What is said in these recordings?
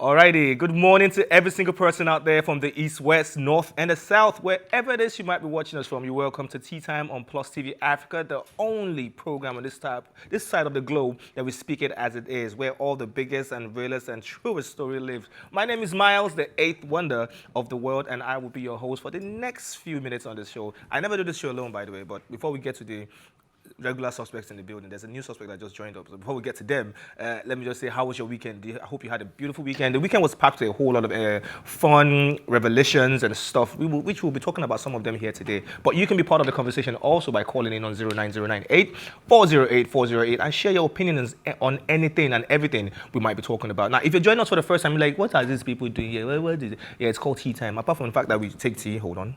Alrighty, good morning to every single person out there from the east, west, north, and the south. Wherever it is you might be watching us from, you're welcome to Tea Time on Plus TV Africa, the only program on this side of the globe that we speak it as it is, where all the biggest and realest and truest story lives. My name is Miles, the eighth wonder of the world, and I will be your host for the next few minutes on this show. I never do this show alone, by the way, but before we get to the regular suspects in the building, there's a new suspect that just joined up. So before we get to them, let me just say, how was your weekend? I hope you had a beautiful weekend. The weekend was packed with a whole lot of fun revelations and stuff, which we'll be talking about some of them here today. But you can be part of the conversation also by calling in on 09098 408 408 and share your opinions on anything and everything we might be talking about. Now, if you're joining us for the first time, you're like, what are these people doing here? What is it? Yeah, it's called Tea Time. Apart from the fact that we take tea, hold on.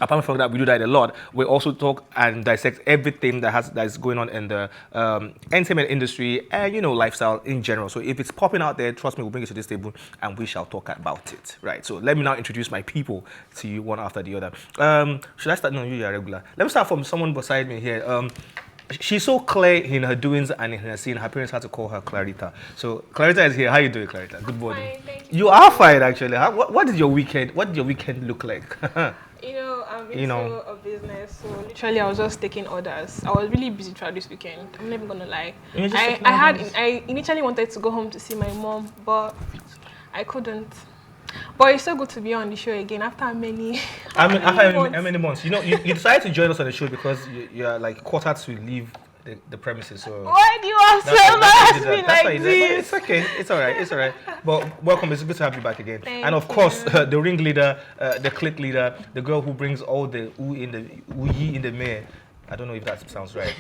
Apart from that, we do that a lot. We also talk and dissect everything that is going on in the entertainment industry and, lifestyle in general. So if it's popping out there, trust me, we'll bring it to this table and we shall talk about it. Right. So let me now introduce my people to you one after the other. Should I start? No, you're regular. Let me start from someone beside me here. She's so clear in her doings and in her scene. Her parents had to call her Clarita. So Clarita is here. How you doing, Clarita? Good morning. Fine, thank you. You are fine, actually. What did your weekend look like? I'm into a business, so literally I was just taking orders. I was really busy throughout this weekend. I'm not even gonna lie. I initially wanted to go home to see my mom, but I couldn't. But it's so good to be on the show again after many. How many months? You decided to join us on the show because you're like quartered to leave the premises. So why do you have to embarrass me like this? It's okay. It's all right. But welcome. It's good to have you back again. Thank and of course, the ringleader, the clique leader, the girl who brings all the ye in the mare. I don't know if that sounds right.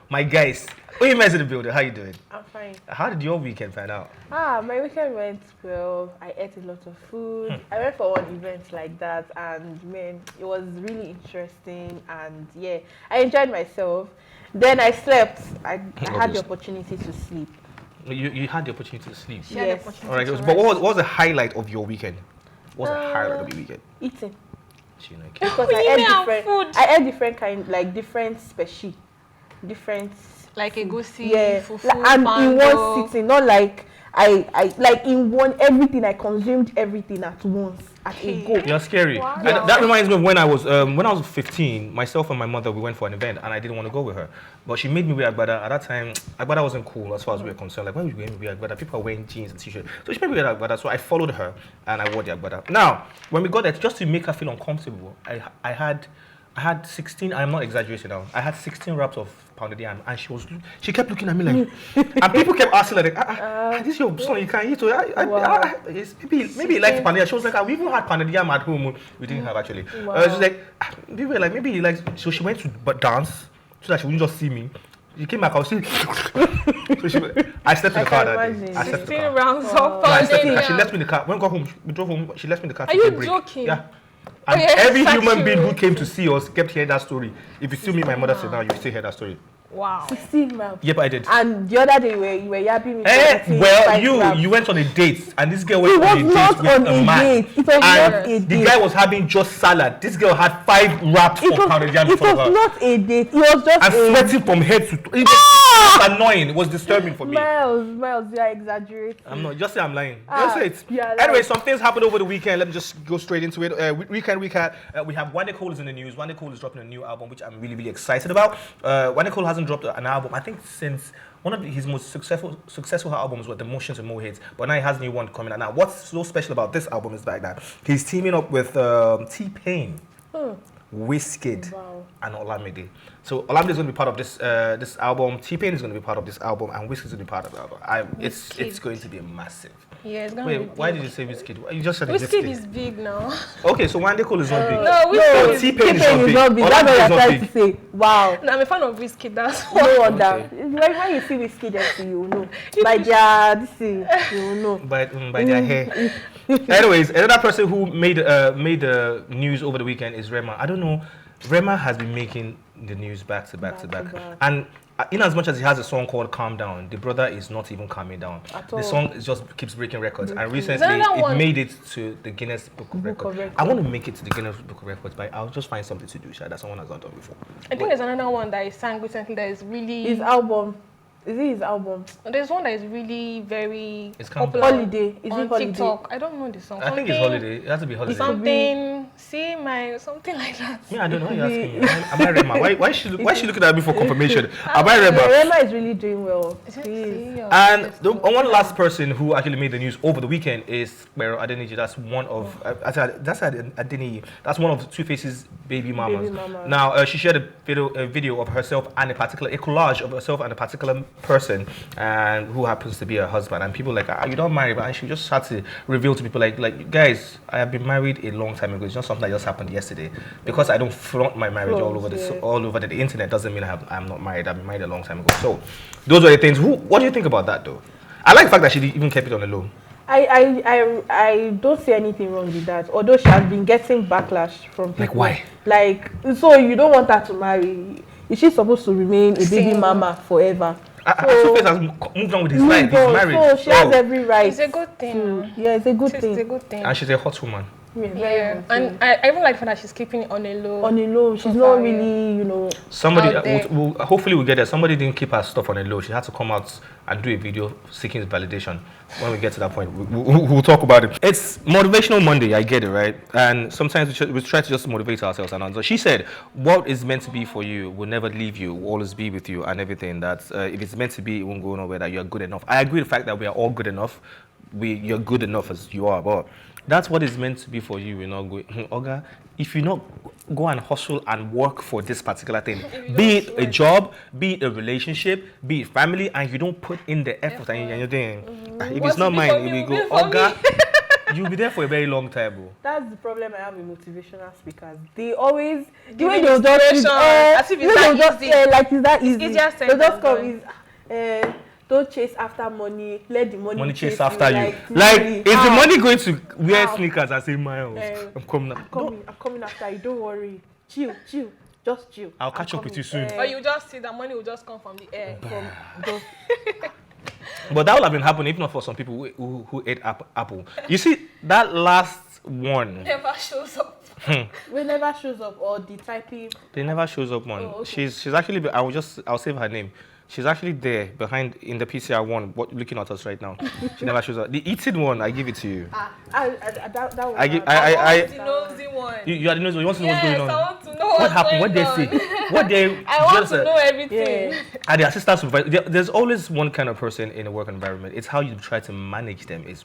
My guys, in the building. How you doing? I'm fine. How did your weekend pan out? My weekend went well. I ate a lot of food. I went for one event like that, and man, it was really interesting. And yeah, I enjoyed myself. Then I slept. I had the opportunity to sleep. You had the opportunity to sleep? Yes. All right. But what was the highlight of your weekend? What was the highlight of your weekend? Eating. Because I ate different kind, like different species, different. Like a goosey, fufu, and mango. in one sitting, not like I like in one everything. I consumed everything at once at a go. You're scary. Wow. That reminds me of when I was 15. Myself and my mother, we went for an event, and I didn't want to go with her, but she made me wear agbada. At that time, agbada wasn't cool as far as we were concerned. Like, why would you wear agbada? People are wearing jeans and t-shirts, so she made me wear agbada. So I followed her, and I wore the agbada. Now, when we got there, just to make her feel uncomfortable, I had 16. I'm not exaggerating now. I had 16 wraps of pounded yam, and she kept looking at me like, and people kept asking like, this is your son, you can't eat. So maybe you like pounded yam. She was like, we even had pounded yam at home. We didn't have actually. She was like, people were like, maybe you like. So she went to dance so that she wouldn't just see me. She came back, I was still. I slept in the car that day. I slept in the car. Rounds of pounded yam. She left me in the car. When we got home, we drove home. She left me in the car. Are you joking? Yeah. And every human being who came to see us kept hearing that story. If you still meet my mother now, you still hear that story. Wow. 16 wraps. Yep, I did. And the other day you were yapping me. You went on a date, and this girl went on a date with a man. It was not a date. The guy was having just salad. This girl had 5 wraps of pounded yam in front of her. It was not a date. It was just sweating from head to toe. It was annoying. It was disturbing for me. Miles, you are exaggerating. I'm not. Just say I'm lying. Just say it. Yeah, anyway, some things happened over the weekend. Let me just go straight into it. Weekend. We have Wande Cole is in the news. Wande Cole is dropping a new album, which I'm really, really excited about. Wande Cole hasn't dropped an album, I think, since one of his most successful albums were The Motions and More Hits, but now he has a new one coming out. Now, what's so special about this album is that he's teaming up with T-Pain, Wizkid, and Olamide. So Olamide is going to be part of this album. T-Pain is going to be part of this album, and Wizkid is going to be part of the album. It's going to be massive. Yeah, it's going to be big. Why did you say Wizkid? You just said Wizkid is big now. Okay, so Wande Cole is not big. No, T-Pain is not big. That's what you're trying to say. Wow. No, I'm a fan of Wizkid, that's why. No wonder. When you see Wizkid, you will know. By their you will know. By their hair. Anyways, another person who made the news over the weekend is Rema. I don't know. Rema has been making the news back to back. And in as much as he has a song called Calm Down, the brother is not even calming down. The song just keeps breaking records. And recently, it made it to the Guinness Book of Records. I want to make it to the Guinness Book of Records, but I'll just find something to do that someone has not done before. I think there's another one that he sang recently that is really... His album. Is it his album? There's one that is really very It's popular Holiday. Is on it Holiday? TikTok. I don't know the song. I think it's Holiday. It has to be Holiday. Something, see my, something like that. Yeah, I don't know. Why you're asking me. Am I Rema? Why is she looking at me for confirmation? Am I Rema? Rema is really doing well. And one last person who actually made the news over the weekend is Pero Adeniji. That's one of Adeniji. That's one of Two-Face's baby mamas. Now she shared a video of herself and a collage of herself and a particular person, and who happens to be her husband. And people like, you don't marry, but she just had to reveal to people like, guys, I have been married a long time ago. It's not something that just happened yesterday. Because I don't flaunt my marriage all over the internet doesn't mean I'm not married. I've been married a long time ago. So those are the things. What do you think about that though? I like the fact that she even kept it on the low. I don't see anything wrong with that. Although she has been getting backlash from people. Like why? Like, so you don't want her to marry. Is she supposed to remain a baby mama forever? Two-Face has moved on with his life. He's married. So she has every right. It's a good thing. Yeah, it's a good thing. It's a good thing. And she's a hot woman. Yeah, and I even like that she's keeping it on a low. On a low, she's not really, you know. Somebody, hopefully we'll get there. Somebody didn't keep her stuff on a low. She had to come out and do a video seeking validation. When we get to that point, we'll talk about it. It's Motivational Monday, I get it, right? And sometimes we try to just motivate ourselves. And so she said, what is meant to be for you will never leave you, will always be with you, and everything. That if it's meant to be, it won't go nowhere, that you're good enough. I agree with the fact that we are all good enough. You're good enough as you are, but that's what is meant to be for you. You're not going, Oga, if you not go and hustle and work for this particular thing, be it a job, be it a relationship, be it family, and you don't put in the effort and you're doing, if it's not mine, it will go, Oga, you'll be there for a very long time. Bro. That's the problem I have with motivational speakers. They always, the way they'll just, as if it's that easy. Like, it's that easy. It's just they'll just come, don't chase after money. Let the money chase after you. Like, is the money going to wear sneakers and say, Miles, I'm coming after you. Don't worry. Chill. Just chill. I'll catch up with you soon. Or you just see that money will just come from the air. But that would have been happening if not for some people who ate apple. You see, that last one never shows up. We never shows up, or the typing. They never shows up, man. Oh, okay. She's actually. I'll save her name. She's actually there behind in the PCR one, looking at us right now. She never shows up. The eating one, I give it to you. That one. I want the nosy one. You are the nosy one. You want to know what's going on? I want to know what happened. What they say? What they? I want to know everything. Yeah. And the assistant supervisor. There's always one kind of person in a work environment. It's how you try to manage them. Is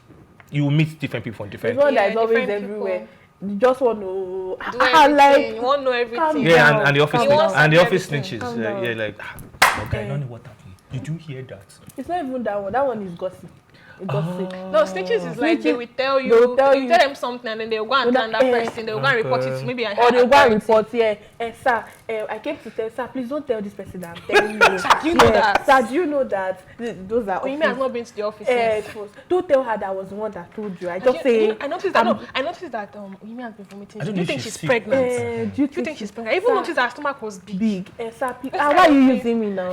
you will meet different people from different. There's one that is always everywhere. You just want to do everything. You want to know everything. Yeah, and the office snitches. Yeah, like. Okay, I don't know what happened. Did you hear that? It's not even that one. That one is gossip. No, snitches is like they will tell you. You tell them something and then they'll go and tell that person. They'll go and report it to maybe. Or they'll go and report. Sir, I came to tell. Sir, please don't tell this person that I'm telling you. Sir, do you know that? Sir, do you know that? Those are. Amy has not been to the office. Don't tell her that I was the one that told you. I just say. I noticed that. Amy has been vomiting. Do you think she's pregnant? Do you think she's pregnant? I even noticed her stomach was big. Sir, why are you using me now?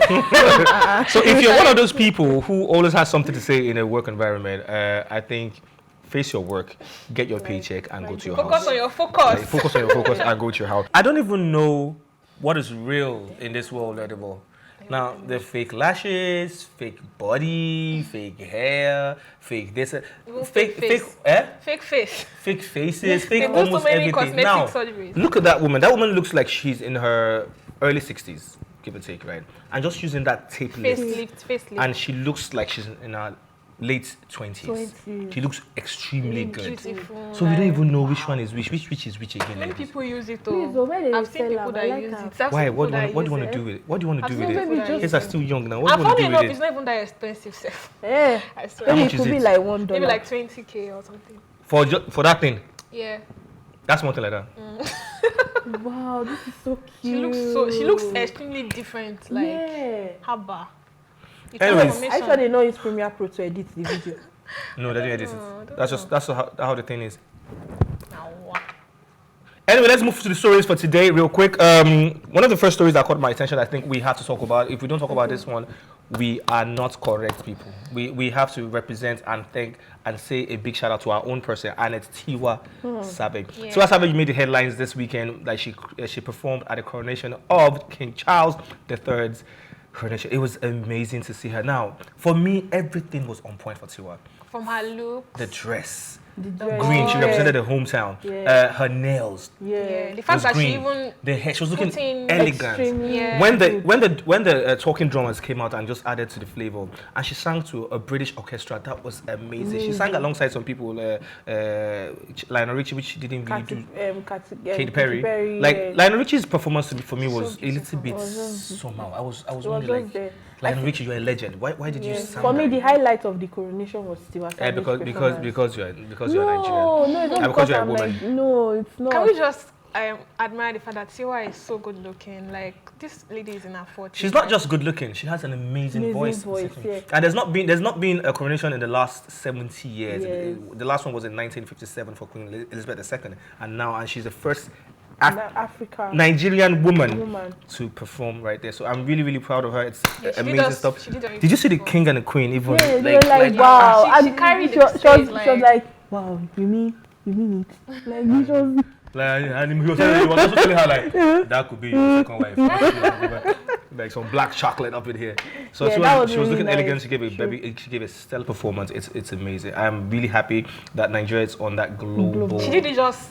So if you're one of those people who always has something to say in a work environment, I think face your work, get your paycheck, and go to your house. Focus on your focus. Focus on your focus and go to your house. I don't even know what is real in this world anymore. Now, the fake lashes, fake body, fake hair, fake this, fake faces, fake almost everything. Now, look at that woman. That woman looks like she's in her early 60s, give or take, right? And just using that tape lift. And she looks like she's in her late 20s. She looks extremely good. So we don't even know which one is which is which again. Many people use it though. I've seen people that use it. Why? What do you want to do with it? What do you want to do with it? Kids are still young now. What do you want to do with it? It's not even that expensive, Seth. Yeah. I swear. Maybe it could be like $1. Maybe like 20K or something. For that thing? Yeah. That's something like that. Wow, this is so cute. She looks extremely different. Like Haba. Anyways, I sure they know it's Premiere Pro to edit the video. No, they didn't edit it. That's how the thing is. Anyway, let's move to the stories for today real quick. One of the first stories that caught my attention, I think we have to talk about. If we don't talk about this one, we are not correct people. We have to represent and thank and say a big shout out to our own person, and it's Tiwa Savage. Yeah. Tiwa Savage made the headlines this weekend that she performed at the coronation of King Charles III's Coronation. It was amazing to see her. Now, for me, everything was on point for Tiwa. From her look. The dress. The dress. Green, she represented the hometown. Yeah. Her nails. Yeah. The fact that green. she even The hair, she was looking putting elegant. Yeah. When the talking drummers came out and just added to the flavor, and she sang to a British orchestra, that was amazing. She sang alongside some people, Lionel Richie, which she didn't really do. Katy Perry. Like Lionel Richie's performance for me was a little bit somehow. I was really like, Lionel Richie, you're a legend. Why did you sound for me, like the highlight of the coronation was Tiwa Savage because you're Nigerian. No, it's not because you're a I'm woman. like, no, it's not. Can we just admire the fact that Tiwa is so good looking? Like, this lady is in her 40s. She's not just good looking; she has an amazing voice. Yeah. And there's not been a coronation in the last 70 years. Yes. The last one was in 1957 for Queen Elizabeth II, and she's the first Nigerian woman to perform right there. So I'm really, really proud of her. It's amazing stuff. Did you see the king and the queen? Even yeah, they were like wow. She carried she was like, wow, you mean it? Like he was. And he was also telling her like that could be your second wife. Like some black chocolate up in here. So she was looking elegant. She gave a stellar performance. It's amazing. I'm really happy that Nigeria is on that global. She did it just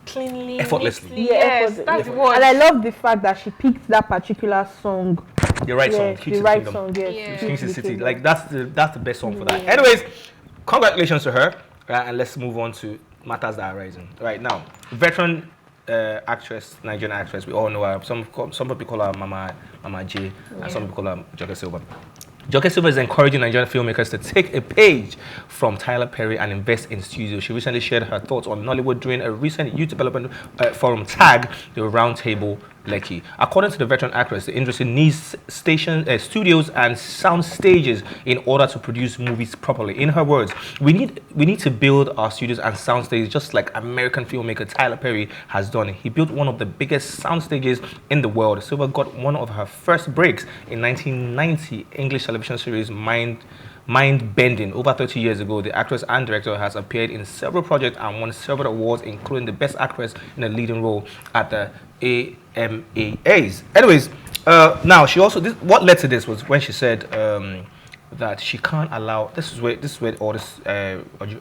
cleanly, effortlessly. Yes, that's the word. And I love the fact that she picked that particular song. The right song. The right song. Yes. Kings in the City. Like that's the best song for that. Anyways, congratulations to her. And let's move on to matters that are rising. Right now, veteran actress, Nigerian actress. We all know her. Some people call her Mama J, and some people call her Joke Silva. Joke Silva is encouraging Nigerian filmmakers to take a page from Tyler Perry and invest in studios. She recently shared her thoughts on Nollywood during a recent youth development forum tag, the Roundtable Lekki. According to the veteran actress, the industry needs studios and sound stages in order to produce movies properly. In her words, we need to build our studios and sound stages just like American filmmaker Tyler Perry has done. He built one of the biggest sound stages in the world. Silva got one of her first breaks in 1990 English television series Mind Bending. Over 30 years ago, the actress and director has appeared in several projects and won several awards, including the Best Actress in a Leading Role at the AMAs. Anyways, now she also what led to this was when she said that she can't allow. This is where all this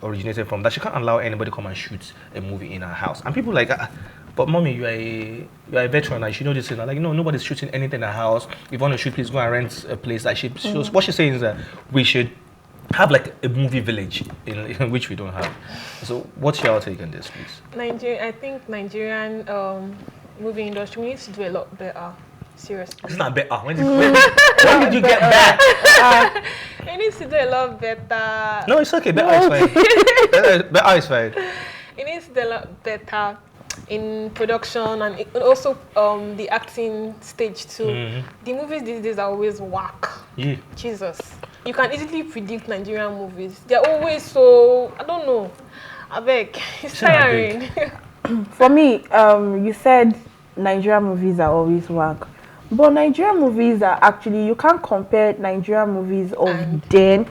originated from. That she can't allow anybody come and shoot a movie in her house. And people like, but mommy, you are a veteran. Like, you know this. Like, no, nobody's shooting anything in her house. If you want to shoot, please go and rent a place. Like, what she's saying is that we should have like a movie village in which we don't have. So what's your take on this, please? I think Nigerian movie industry needs to do a lot better. Seriously. It's not better. When did you get back? It needs to do a lot better. No, it's okay. Better is fine. Better is fine. It needs to do a lot better in production and also the acting stage too. The movies these days are always whack. Yeah. Jesus. You can easily predict Nigerian movies. They're always so, I don't know. I beg. It's tiring. For me, you said Nigerian movies are always whack. But Nigerian movies are actually, you can't compare Nigerian movies of then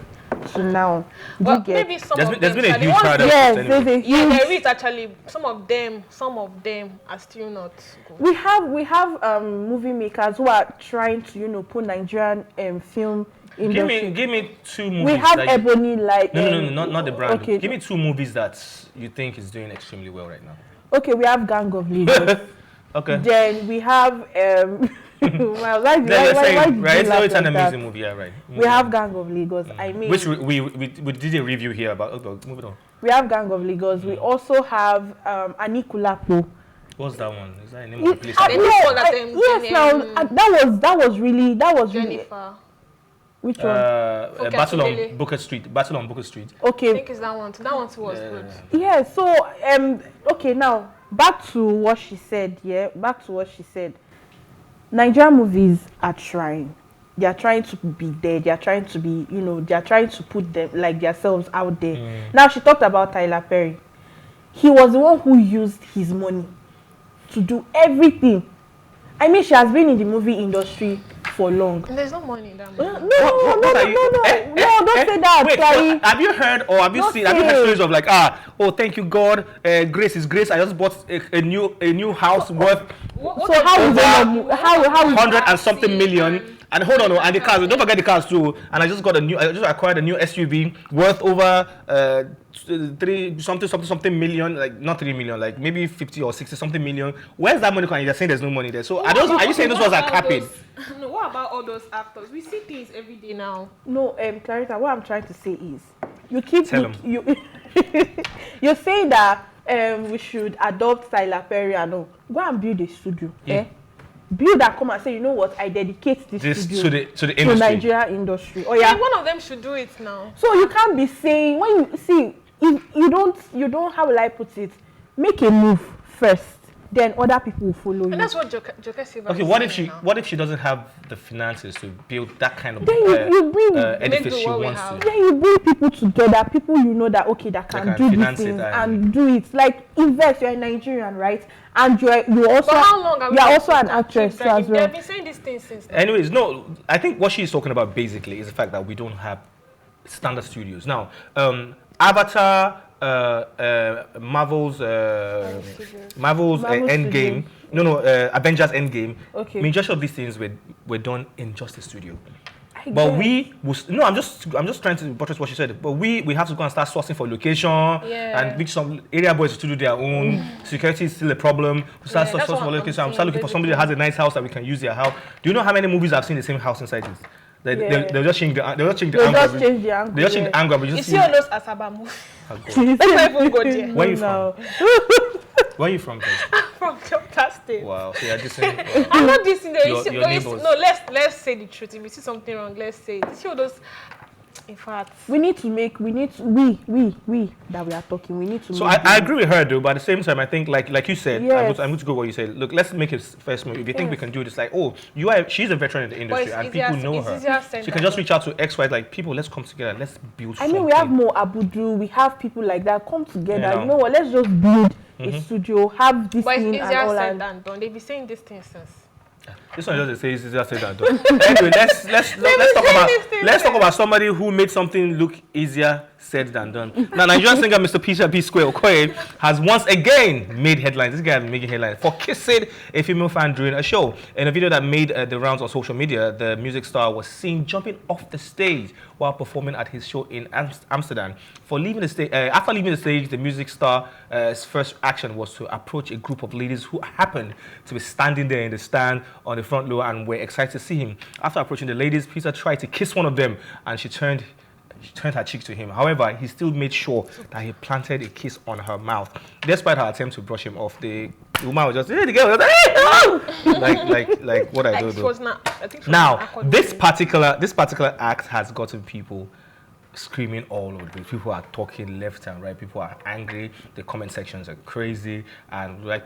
to now. Well, maybe there's been a huge crowd. Yes, there's a huge. Yeah, there is actually some of them are still not good. We have movie makers who are trying to put Nigerian film industry. Give me two movies. We have Ebony like. No, not the brand. Okay. Give me two movies that you think is doing extremely well right now. Okay, we have Gang of Lagos. Okay. Then we have well, right? It's an amazing movie, yeah, right. We have Gang of Lagos. I mean, which we did a review here about. Okay, move it on. We have Gang of Lagos. We also have Anikulapo. What's that one? Is that the name of the place? Yes, now that was really Jennifer. Which one? Battle on Booker Street. Okay. I think it's that one. That one too was good. Yeah. So okay, now back to what she said. Nigerian movies are trying. They are trying to be there. They are trying to be, they are trying to put them like themselves out there. Now she talked about Tyler Perry. He was the one who used his money to do everything. I mean, she has been in the movie industry for long. There's no money in that movie. No, don't say that. Wait, so have you heard or have you heard stories of like, thank you God, grace is grace. I just bought a new house worth so how is 100 and something million, And hold on, and the cars. Don't forget the cars too. And I just acquired a new SUV worth over 3 something million, like not 3 million, like maybe 50 or 60 something million. Where's that money coming? You're saying there's no money there. So are you saying those ones are capping? No, what about all those actors? We see things every day now. No, Clarita, what I'm trying to say is, you keep you you're saying that we should adopt Tyler Perry and all. Go and build a studio. Build that, come and say, you know what, I dedicate this studio to the industry. Nigeria industry. Oh yeah. One of them should do it now. So you can't be saying, when you see, if you don't, how will I put it, make a move first, then other people will follow you. And that's what Joke Silva. Okay, what if she doesn't have the finances to build that kind of you bring edifice she wants to? Then you bring people together, people you know that that can do these things and do it. Like invest. You're a Nigerian, right? And you also but how long are you're also an actress too as well. They've been saying these things since. Anyways, no, I think what she's talking about basically is the fact that we don't have standard studios now. Avatar, Marvel's Endgame. Avengers Endgame. Okay. Majority of these things were done in just a studio. But I'm just trying to buttress what she said. But we have to go and start sourcing for location and which some area boys to do their own. Security is still a problem. We start sourcing for location. I'm start looking for somebody that has a nice house that we can use their house. Do you know how many movies I've seen the same house inside this? They'll just change the angle. They just change the angle. You see all those Asaba movies. Let's not even go there. Where are you from? Where are you from? I'm from Delta State. Wow. So you're dissing. I'm not dissing them. Your neighbors. No, let's say the truth. If you see something wrong, let's say it. See all those. In fact, we that we are talking. We need to. So I agree with her though, but at the same time, I think like you said, yes. I'm going to go what you said. Look, let's make it first move. If you think we can do this, like, she's a veteran in the industry and people know her. She can just reach out to X, Y, like people. Let's come together. Let's build. I mean, we have more Abudu. We have people like that come together. You know what? Let's just build a studio. Have this thing and all that. But it's easier said than done. They've been saying this thing since. This one just says easier said than done. Anyway, let's talk about somebody who made something look easier said than done. Now, Nigerian singer Mr. Peter B. Square Okoye has once again made headlines. This guy has been making headlines for kissing a female fan during a show. In a video that made the rounds on social media, the music star was seen jumping off the stage while performing at his show in Amsterdam. After leaving the stage, the music star's first action was to approach a group of ladies who happened to be standing there in the stand on the front row and were excited to see him. After approaching the ladies, Peter tried to kiss one of them and she turned her cheek to him. However, he still made sure that he planted a kiss on her mouth. Despite her attempt to brush him off, the woman was just, the girl was like what I do. Now, this particular act has gotten people screaming all over the place. People are talking left and right. People are angry. The comment sections are crazy. And I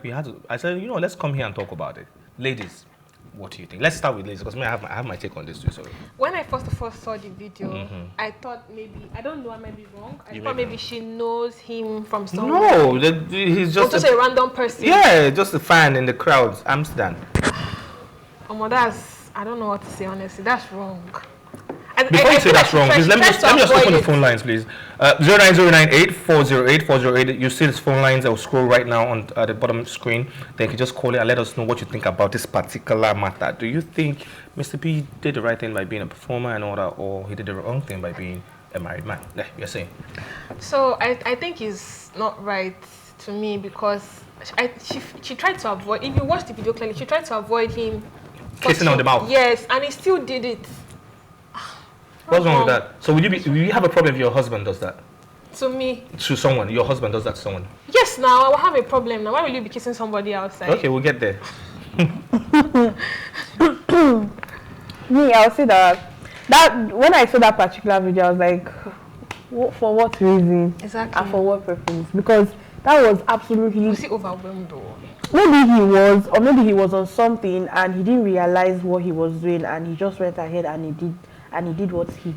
said, let's come here and talk about it. Ladies, what do you think? Let's start with ladies because I have my take on this too. Sorry. When I first saw the video, I thought I don't know, I might be wrong. I thought maybe she knows him from somewhere. No, he's just a random person. Yeah, just a fan in the crowd, Amsterdam. I don't know what to say honestly. That's wrong. Before you say that's wrong, please let me just open the phone lines, please. 09098408408. You see these phone lines that will scroll right now on the bottom screen. Then you can just call it and let us know what you think about this particular matter. Do you think Mr. P did the right thing by being a performer and all that, or he did the wrong thing by being a married man? Yeah, you're saying. So I think it's not right to me because she tried to avoid. If you watch the video clearly, she tried to avoid him kissing on the mouth. Yes, and he still did it. What's wrong with that? So will you have a problem if your husband does that? To me? To someone. Your husband does that to someone? Yes, now I will have a problem. Now why will you be kissing somebody outside? Okay, we'll get there. Me, I'll say that when I saw that particular video, I was like, for what reason? Exactly. And for what purpose? Because that was absolutely... Was he overwhelmed though? Maybe he was, or maybe he was on something and he didn't realize what he was doing and he just went ahead and he did what he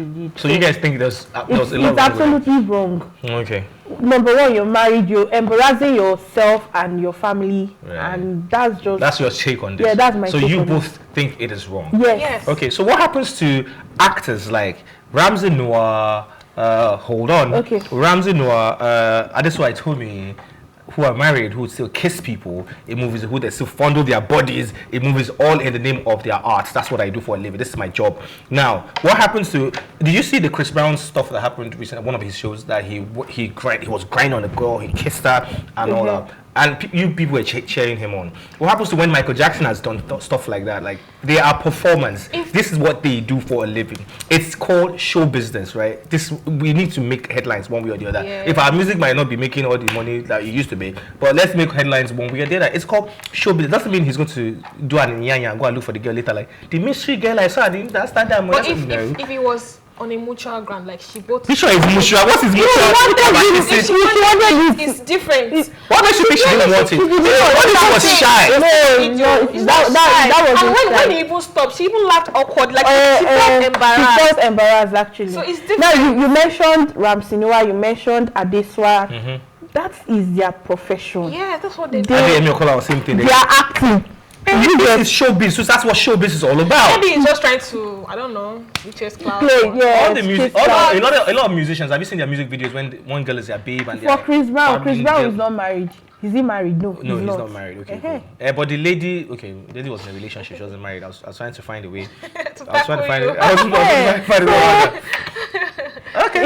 did. So you guys think there's a lot wrong? It's absolutely wrong. Okay. Number one, you're married, you're embarrassing yourself and your family, and that's your take on this. Yeah, that's my take on this. So you both think it is wrong? Yes. Okay, so what happens to actors like Ramsey Noah, hold on. Okay. Ramsey Noah, Adesuwa told me, who are married who still kiss people in movies, who they still fondle their bodies in movies, all in the name of their art. That's what I do for a living. This is my job. Now, what happens to? Did you see the Chris Brown stuff that happened recently? One of his shows that he was grinding on a girl, he kissed her and all that. And you people were cheering him on. What happens to when Michael Jackson has done stuff like that? Like, they are performance. This is what they do for a living. It's called show business, right? We need to make headlines one way or the other. Yeah. If our music might not be making all the money that it used to be, but let's make headlines one way or the other. It's called show business. Doesn't mean he's going to do an inyanya and go and look for the girl later. Like, the mystery girl I saw, I didn't understand that much. But if it was on a mutual ground, like she both. Which one is mutual? What is mutual? It's different. What makes you think she didn't want it? What if she was shy? That was. And when he even stopped, she even laughed awkward, like she felt embarrassed. She felt embarrassed, actually. So it's different. Now you mentioned Ramsey-Nouah, you mentioned Adeswa. That is their profession. Yeah, that's what they do. They are same thing. They are acting. This is showbiz, so that's what showbiz is all about. Maybe he's just trying to, I don't know, chase clout. All the music, a lot of musicians. Have you seen their music videos when one girl is their babe and for Chris Brown is not married. Is he married? No, he's not married. Okay, cool. But the lady, the lady was in a relationship. She wasn't married. I was trying to find a way. I was trying to find a way. Okay.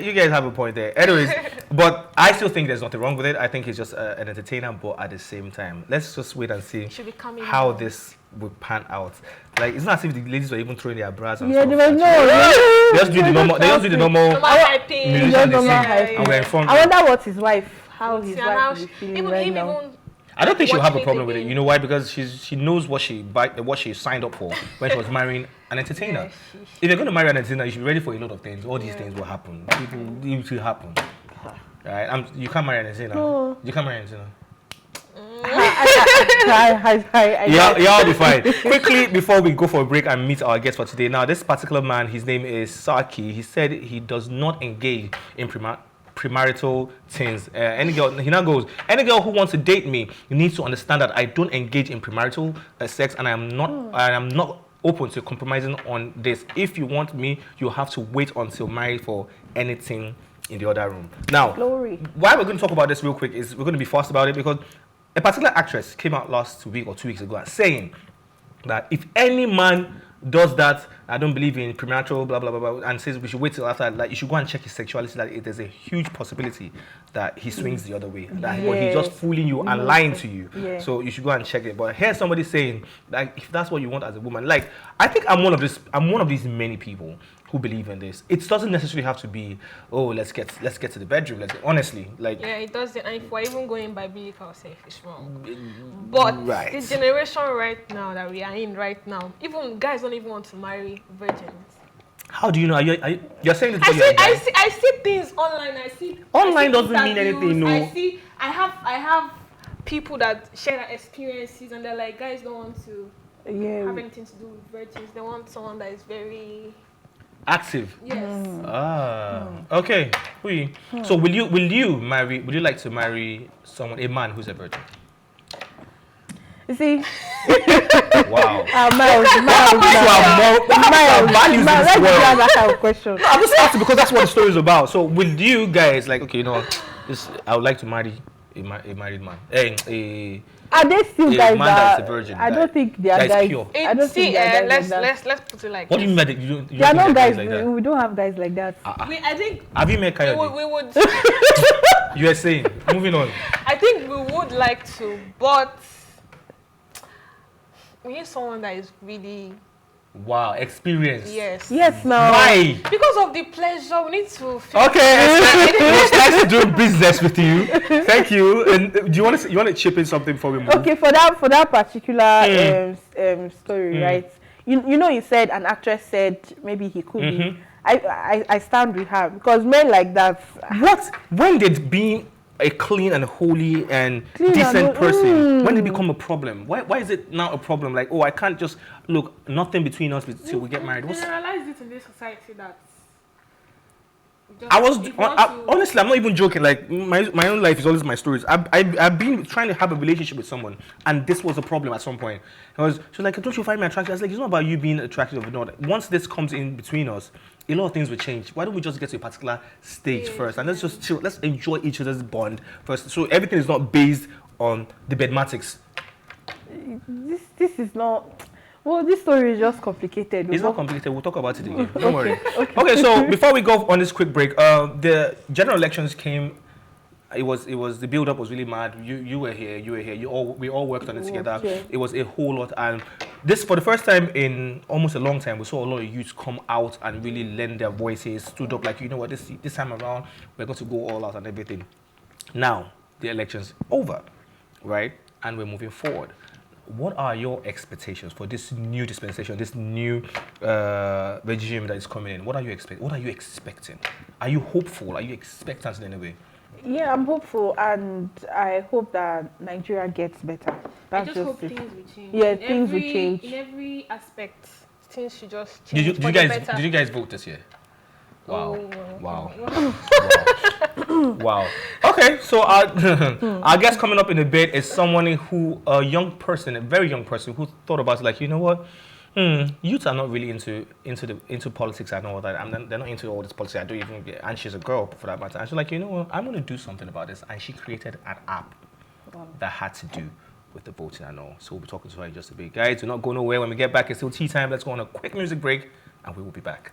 You guys have a point there. Anyways, but I still think there's nothing wrong with it. I think he's just an entertainer, but at the same time, let's just wait and see how this will pan out. Like, it's not as if the ladies were even throwing their bras and stuff. They just do the normal. They just do the normal musician thing. And we're informed. I wonder what his wife. How his wife is feeling right now. I don't think she'll have a problem with it. You know why? Because she knows what she signed up for when she was marrying an entertainer. If you're going to marry an entertainer, you should be ready for a lot of things. All these things will happen. It will happen. Right? You can't marry an entertainer. No. You can't marry an entertainer. Y'all be fine. Quickly, before we go for a break and meet our guest for today. Now, this particular man, his name is Saki. He said he does not engage in premarital things. Any girl who wants to date me, you need to understand that I don't engage in premarital sex, and I am not open to compromising on this. If you want me, you have to wait until married for anything in the other room. Now, why we're going to talk about this real quick is we're going to be fast about it, because a particular actress came out last week or 2 weeks ago saying that if any man does that, I don't believe in premarital, blah, blah, blah, blah, and says we should wait till after, like, you should go and check his sexuality, that there's a huge possibility that he swings the other way, that he's just fooling you and lying to you. Yeah. So you should go and check it. But here's somebody saying, like, if that's what you want as a woman, like, I think I'm one of these many people who believe in this. It doesn't necessarily have to be, oh, let's get to the bedroom. Honestly, like, yeah, it doesn't. And if we're even going by biblical safe, it's wrong. But the generation right now that we are in right now, even guys don't even want to marry virgins. How do you know? You're saying this? I see things online. Online doesn't mean anything. No. I have people that share their experiences, and they're like, guys don't want to have anything to do with virgins. They want someone that is very active. Yes. Okay. So would you like to marry someone, a man who's a virgin? You see? Wow. Miles. That kind of question. No, I'm just asking because that's what the story is about. So will you guys, like, okay, I would like to marry a married man. Are they still guys that is a virgin? I don't think they are guys. Pure. I don't think they are guys like that. Let's put it like. What do you mean by that? You they are not guys. Like that? We don't have guys like that. I think. Have you met Coyote? We would. You are saying. Moving on. I think we would like to, but we need someone that is really. Wow, experience. Yes. Yes, no. Why? Because of the pleasure, we need to. Okay. It's nice to do business with you. Thank you. And do you want to chip in something for me? Okay, for that particular story, right? You know, you said an actress said maybe he could be. I stand with her because men like that. What? When did being a clean and holy and decent person, when did it become a problem? Why is it now a problem? Like, oh, I can't just look, nothing between us until we get married. We generalize it in this society that Honestly, I'm not even joking. Like my own life is always my stories. I've been trying to have a relationship with someone, and this was a problem at some point. She was like, "Don't you find me attractive?" I was like, "It's not about you being attractive or not. Once this comes in between us, a lot of things will change. Why don't we just get to a particular stage first, and let's just chill. Let's enjoy each other's bond first. So everything is not based on the bedmatics." This is not. Well, this story is just complicated. It's not complicated. We'll talk about it again. Don't worry. Okay. So before we go on this quick break, the general elections came. It was the build up was really mad. You were here. We all worked on it together. Okay. It was a whole lot, and this for the first time in almost a long time, we saw a lot of youths come out and really lend their voices, stood up like, you know what, this time around we're going to go all out and everything. Now the election's over, right, and we're moving forward. What are your expectations for this new dispensation, this new regime that is coming in? What are you expecting? Are you hopeful? Are you expectant in any way? Yeah, I'm hopeful, and I hope that Nigeria gets better. I just hope things will change. Yeah, things will change. In every aspect, things should just Did change. Did you guys vote this year? Wow. Oh, Wow. Wow. Okay, so our guest coming up in a bit is someone who, a very young person who thought about it like, you know what? Youths are not really into politics and all that. They're not into all this politics. I don't even get, and she's a girl for that matter. And she's like, you know what? I'm going to do something about this. And she created an app that had to do with the voting and all. So we'll be talking to her in just a bit. Guys, do not go nowhere. When we get back, it's still tea time. Let's go on a quick music break, and we will be back.